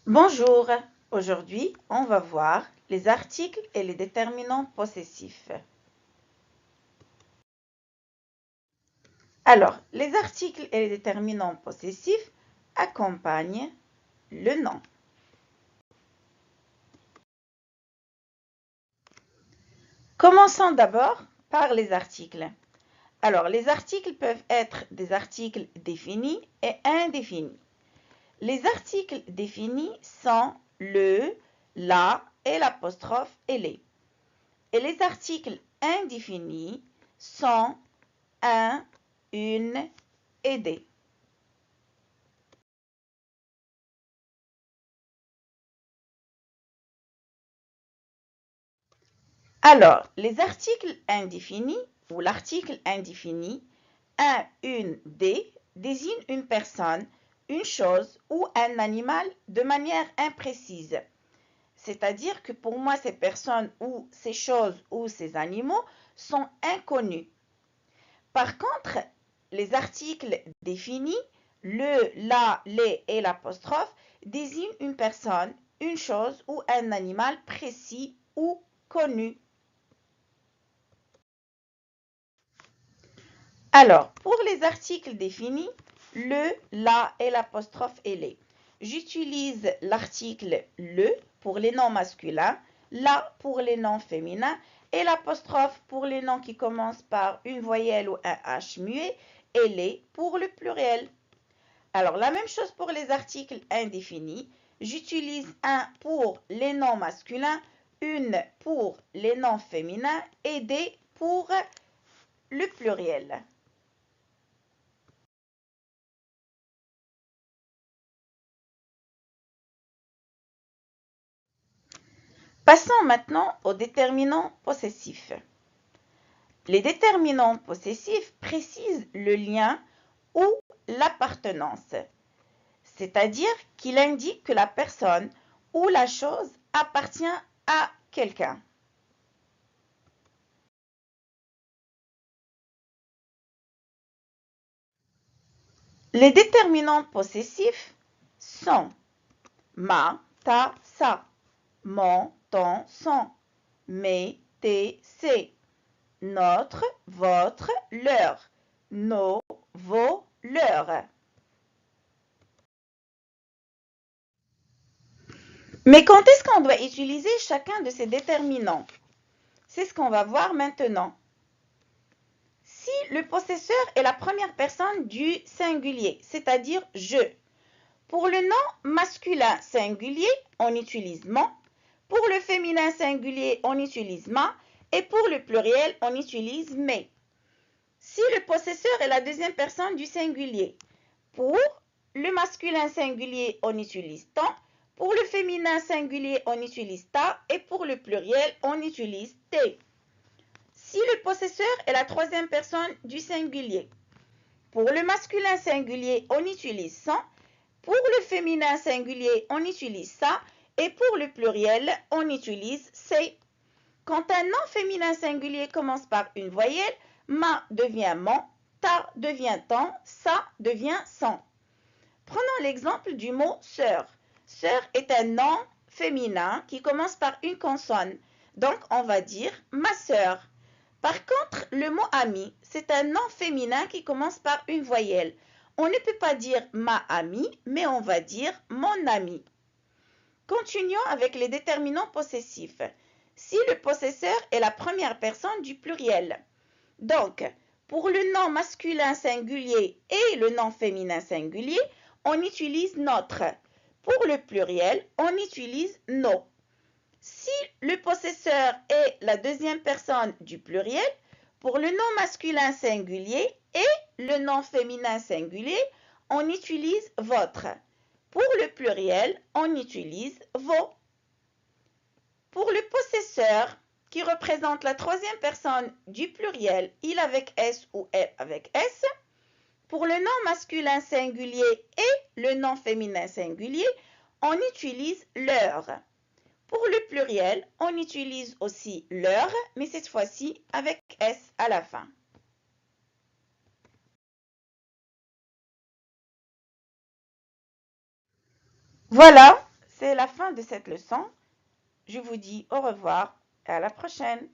Bonjour, aujourd'hui on va voir les articles et les déterminants possessifs. Alors, les articles et les déterminants possessifs accompagnent le nom. Commençons d'abord par les articles. Alors, les articles peuvent être des articles définis et indéfinis. Les articles définis sont le, la et l'apostrophe et les. Et les articles indéfinis sont un, une et des. Alors, les articles indéfinis ou l'article indéfini, un, une, des, désigne une personne, une chose ou un animal de manière imprécise. C'est-à-dire que pour moi, ces personnes ou ces choses ou ces animaux sont inconnus. Par contre, les articles définis, le, la, les et l'apostrophe, désignent une personne, une chose ou un animal précis ou connu. Alors, pour les articles définis, le, la et l'apostrophe et les. J'utilise l'article le pour les noms masculins, la pour les noms féminins et l'apostrophe pour les noms qui commencent par une voyelle ou un H muet et les pour le pluriel. Alors, la même chose pour les articles indéfinis. J'utilise un pour les noms masculins, une pour les noms féminins et des pour le pluriel. Passons maintenant aux déterminants possessifs. Les déterminants possessifs précisent le lien ou l'appartenance, c'est-à-dire qu'il indique que la personne ou la chose appartient à quelqu'un. Les déterminants possessifs sont ma, ta, sa, mon, ton, son, mes, tes, ses, notre, votre, leur, nos, vos, leurs. Mais quand est-ce qu'on doit utiliser chacun de ces déterminants? C'est ce qu'on va voir maintenant. Si le possesseur est la première personne du singulier, c'est-à-dire je, pour le nom masculin singulier, on utilise mon, pour le féminin singulier, on utilise ma, et pour le pluriel, on utilise mes. Si le possesseur est la deuxième personne du singulier, pour le masculin singulier, on utilise ton, pour le féminin singulier, on utilise ta, et pour le pluriel, on utilise tes. Si le possesseur est la troisième personne du singulier, pour le masculin singulier, on utilise son, pour le féminin singulier, on utilise sa, et pour le pluriel, on utilise ses. Quand un nom féminin singulier commence par une voyelle, ma devient mon, ta devient ton, sa devient son. Prenons l'exemple du mot sœur. Sœur est un nom féminin qui commence par une consonne. Donc, on va dire ma sœur. Par contre, le mot ami, c'est un nom féminin qui commence par une voyelle. On ne peut pas dire ma amie, mais on va dire mon ami. Continuons avec les déterminants possessifs. Si le possesseur est la première personne du pluriel. Donc, pour le nom masculin singulier et le nom féminin singulier, on utilise notre. Pour le pluriel, on utilise nos. Si le possesseur est la deuxième personne du pluriel, pour le nom masculin singulier et le nom féminin singulier, on utilise votre. Pour le pluriel, on utilise vos. Pour le possesseur, qui représente la troisième personne du pluriel, il avec S ou elle avec S, pour le nom masculin singulier et le nom féminin singulier, on utilise leur. Pour le pluriel, on utilise aussi leur, mais cette fois-ci avec S à la fin. Voilà, c'est la fin de cette leçon. Je vous dis au revoir et à la prochaine.